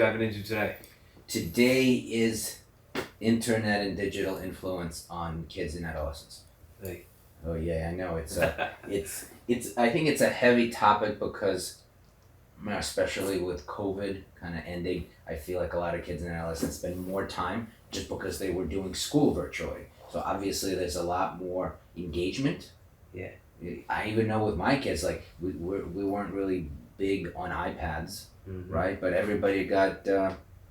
diving into today? Today is internet and digital influence on kids and adolescents. Hey. Oh yeah, I know. It's. I think it's a heavy topic because, especially with COVID kind of ending, I feel like a lot of kids and adolescents spend more time just because they were doing school virtually. So obviously, there's a lot more engagement. Yeah. I even know with my kids, like we weren't really big on iPads, right? But everybody got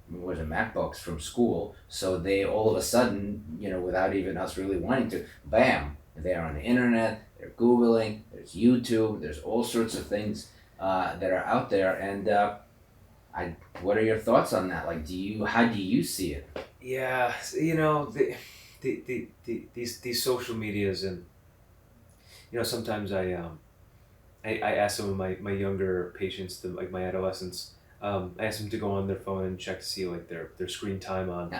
was it MacBooks from school, so they all of a sudden, without even us really wanting to, bam, they're on the internet, they're Googling, there's YouTube, there's all sorts of things that are out there, and what are your thoughts on that? Like, how do you see it? Yeah, these social medias, and sometimes I ask some of my younger patients, like my adolescents, I ask them to go on their phone and check to see like their screen time on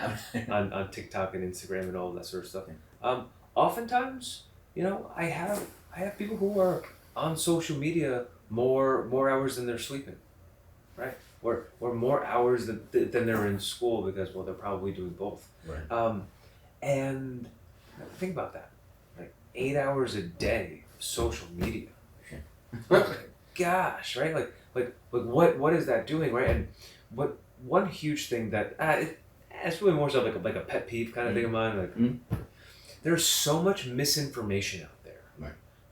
TikTok and Instagram and all that sort of stuff. Oftentimes, I have people who are on social media more hours than they're sleeping, right? Or more hours than they're in school because they're probably doing both. Right. And think about that, like 8 hours a day of social media. Oh my gosh, right? Like what is that doing, right? And one huge thing that it's really more so like a pet peeve kind of thing of mine. Like there's so much misinformation out there,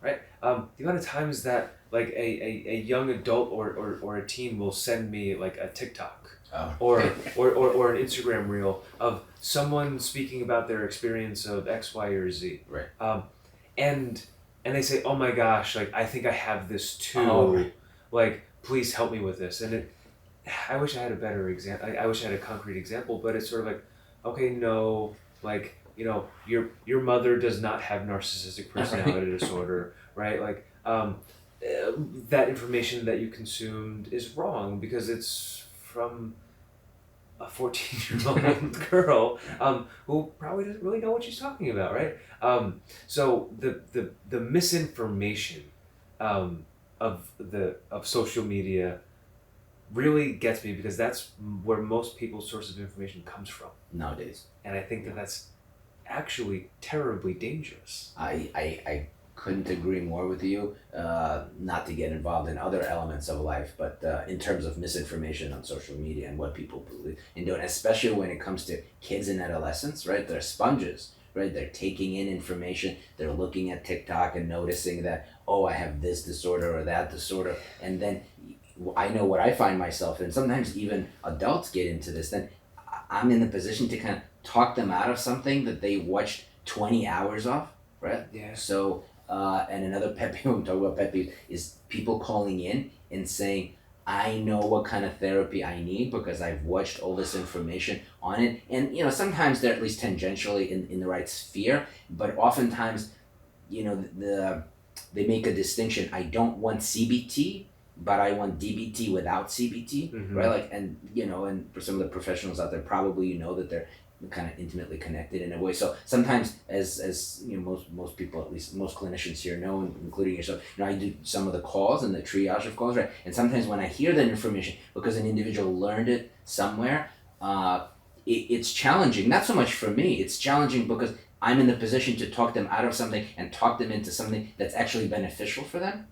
right? The amount of times that like a young adult or a teen will send me like a TikTok or an Instagram reel of someone speaking about their experience of X, Y, or Z, Right. And they say, "Oh my gosh, like I think I have this too. Right. Like please help me with this." And I wish I had a better example. I wish I had a concrete example, but it's sort of like, okay, no, like your mother does not have narcissistic personality disorder, right? Like that information that you consumed is wrong because it's from a 14-year-old girl who probably doesn't really know what she's talking about, right? So the misinformation of social media really gets me because that's where most people's source of information comes from Nowadays. and I think that's actually terribly dangerous. I couldn't agree more with you. Not to get involved in other elements of life, but in terms of misinformation on social media and what people believe and do, and especially when it comes to kids and adolescents, right? They're sponges, right? They're taking in information. They're looking at TikTok and noticing that, oh, I have this disorder or that disorder, and then I know what I find myself in. Sometimes even adults get into this. Then I'm in the position to kind of talk them out of something that they watched 20 hours of, right? Yeah. So, and another pet peeve, I'm talking about pet peeve, is people calling in and saying, I know what kind of therapy I need because I've watched all this information on it. And, sometimes they're at least tangentially in the right sphere, but oftentimes, they make a distinction. I don't want CBT, but I want DBT without CBT, right? Like, and for some of the professionals out there, probably that they're kind of intimately connected in a way. So sometimes, as most people, at least most clinicians here know, including yourself, I do some of the calls and the triage of calls, right? And sometimes when I hear that information, because an individual learned it somewhere, it's challenging. Not so much for me. It's challenging because I'm in the position to talk them out of something and talk them into something that's actually beneficial for them.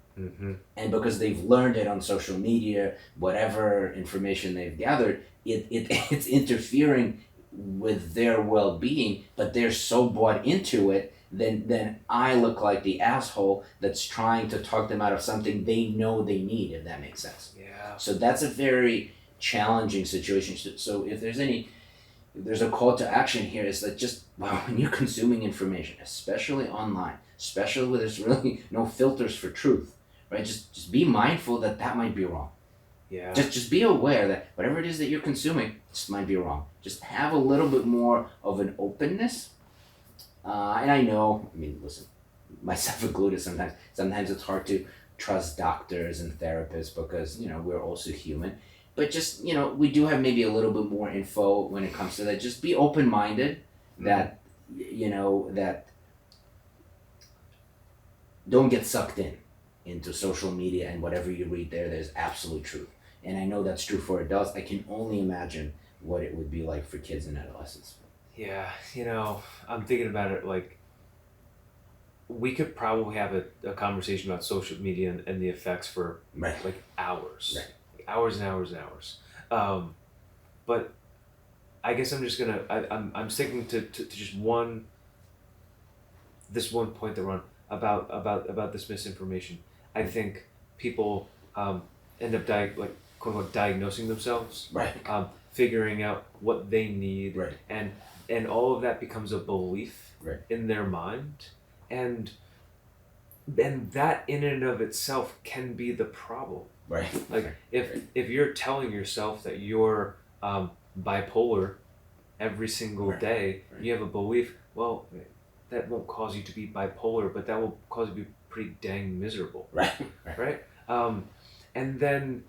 And because they've learned it on social media, whatever information they've gathered, it's interfering with their well-being, but they're so bought into it, then I look like the asshole that's trying to talk them out of something they know they need, if that makes sense. Yeah. So that's a very challenging situation. So if there's a call to action here, is that just when you're consuming information, especially online, especially where there's really no filters for truth, right? Just be mindful that might be wrong. Yeah. Just be aware that whatever it is that you're consuming, this might be wrong. Just have a little bit more of an openness. And I know, listen, myself included, sometimes it's hard to trust doctors and therapists because, we're also human. But just, we do have maybe a little bit more info when it comes to that. Just be open-minded that, that don't get sucked into social media and whatever you read there's absolute truth. and I know that's true for adults. I can only imagine what it would be like for kids and adolescents. Yeah, I'm thinking about it like we could probably have a conversation about social media and the effects for Right. like hours, Right. like hours and hours and hours. But I guess I'm just gonna I'm sticking to just this one point that we're on about this misinformation. I think people end up like quote unquote diagnosing themselves, Right. figuring out what they need, Right. and all of that becomes a belief Right. in their mind, and that in and of itself can be the problem. Right. Like if you're telling yourself that you're bipolar every single Right. day, Right. you have a belief. Well, that won't cause you to be bipolar, but that will cause you to be pretty dang miserable. Right. Right. And then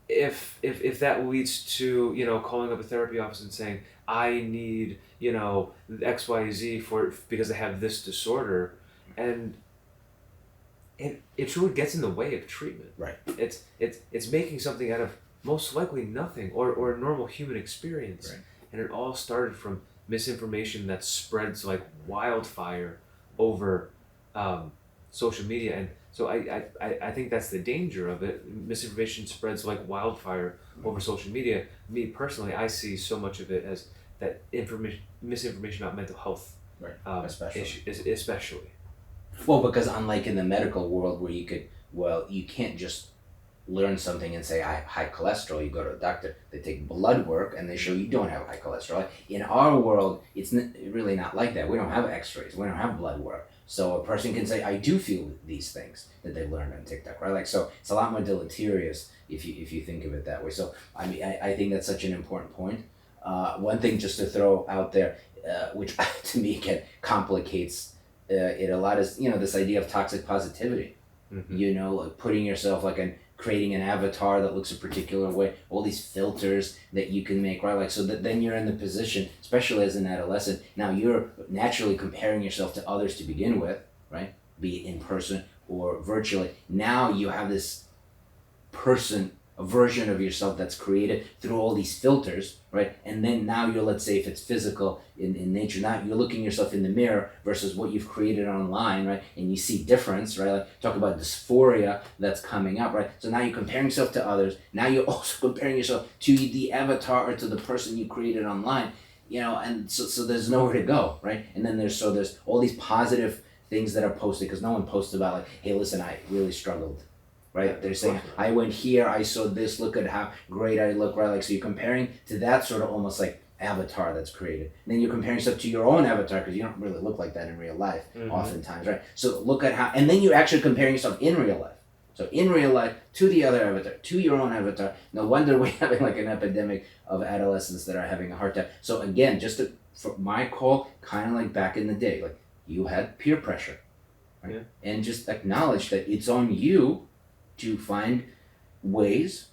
if that leads to calling up a therapy office and saying I need XYZ because I have this disorder, and it truly gets in the way of treatment. Right. It's making something out of most likely nothing or a normal human experience. Right. And it all started from misinformation that spreads like wildfire over social media. And so I think that's the danger of it. Misinformation spreads like wildfire over social media. Me personally, I see so much of it as that misinformation about mental health, Right. especially. Well, because unlike in the medical world where you can't just learn something and say I have high cholesterol, you go to a doctor, they take blood work and they show you don't have high cholesterol. In our world, it's really not like that. We don't have x-rays, we don't have blood work. So a person can say, I do feel these things that they learned on TikTok, right? Like, so it's a lot more deleterious if you think of it that way. So, I mean, I think that's such an important point. One thing just to throw out there, which to me again complicates it a lot, is, this idea of toxic positivity. Mm-hmm. Like putting yourself creating an avatar that looks a particular way, all these filters that you can make, right? Like, so that then you're in the position, especially as an adolescent, now you're naturally comparing yourself to others to begin with, right? Be it in person or virtually. Now you have this a version of yourself that's created through all these filters, right? And then now let's say if it's physical in nature, now you're looking yourself in the mirror versus what you've created online, right? And you see difference, right? Like, talk about dysphoria that's coming up, right? So now you're comparing yourself to others. Now you're also comparing yourself to the avatar or to the person you created online, and so there's nowhere to go, right? And then there's all these positive things that are posted, because no one posts about like, hey, listen, I really struggled. Right, they're saying I went here, I saw this. Look at how great I look. Right, like, so you're comparing to that sort of almost like avatar that's created. And then you're comparing stuff to your own avatar because you don't really look like that in real life, oftentimes, right? So look at how, and then you're actually comparing yourself in real life. So in real life to the other avatar, to your own avatar. No wonder we're having like an epidemic of adolescents that are having a hard time. So again, for my call, kind of like back in the day, like you had peer pressure, right? Yeah. And just acknowledge that it's on you to find ways,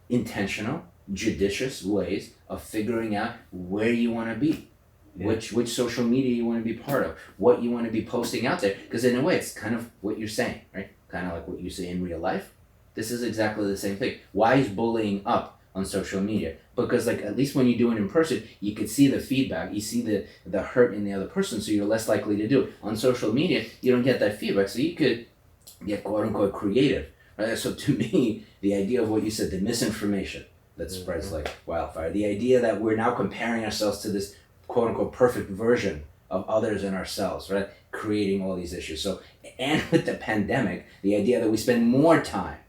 intentional, judicious ways of figuring out where you want to be, which social media you want to be part of, what you want to be posting out there. Because in a way, it's kind of what you're saying, right? Kind of like what you say in real life. This is exactly the same thing. Why is bullying up on social media? Because like, at least when you do it in person, you could see the feedback, you see the hurt in the other person, so you're less likely to do it. On social media, you don't get that feedback, so you could get quote unquote creative, right? So to me, the idea of what you said, the misinformation that spreads like wildfire, the idea that we're now comparing ourselves to this quote unquote perfect version of others and ourselves, right? Creating all these issues. So, and with the pandemic, the idea that we spend more time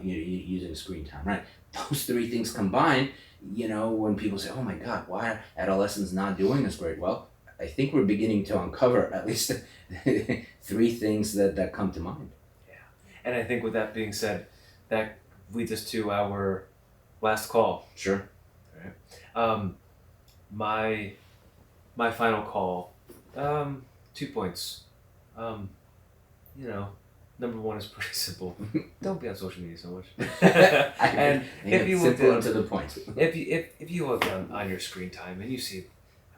using screen time, right? Those three things combined, when people say, oh my God, why are adolescents not doing this great? Well, I think we're beginning to uncover at least three things that come to mind. Yeah. And I think with that being said, that leads us to our last call. Sure. All right. My final call, 2 points. Number one is pretty simple. Don't be on social media so much. And if you look to the point. If you look on your screen time and you see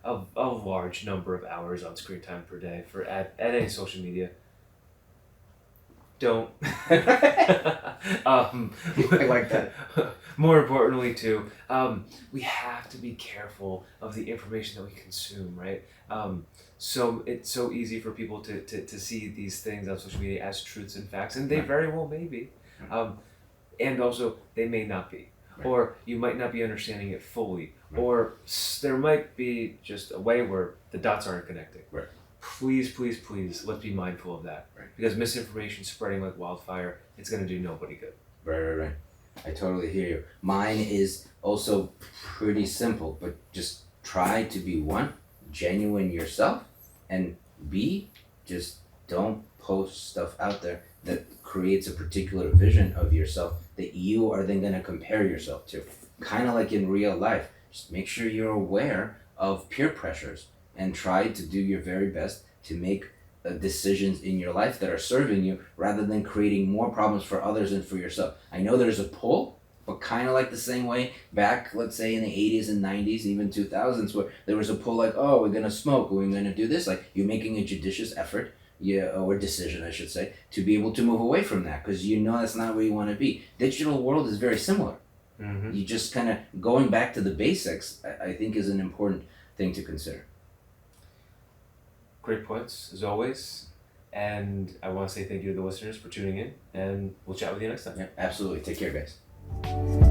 a large number of hours on screen time per day at any social media, don't. I like that. More importantly, too, we have to be careful of the information that we consume, right? So it's so easy for people to see these things on social media as truths and facts, and they Right. very well may be. And also, they may not be. Right. Or you might not be understanding it fully. Right. Or there might be just a way where the dots aren't connecting. Right. Please, let's be mindful of that. Right. Because misinformation spreading like wildfire, it's going to do nobody good. Right. I totally hear you. Mine is also pretty simple, but just try to be one, genuine yourself, and B, just don't post stuff out there that creates a particular vision of yourself that you are then going to compare yourself to. Kind of like in real life. Just make sure you're aware of peer pressures and try to do your very best to make decisions in your life that are serving you rather than creating more problems for others and for yourself. I know there's a pull, but kind of like the same way back, let's say in the 80s and 90s, even 2000s, where there was a pull like, oh, we're going to smoke, we're going to do this. Like, you're making a judicious effort, or decision, I should say, to be able to move away from that because you know that's not where you want to be. Digital world is very similar. Mm-hmm. You just kind of going back to the basics, I think is an important thing to consider. Great points, as always. And I want to say thank you to the listeners for tuning in, and we'll chat with you next time. Yeah, absolutely. Take care, guys.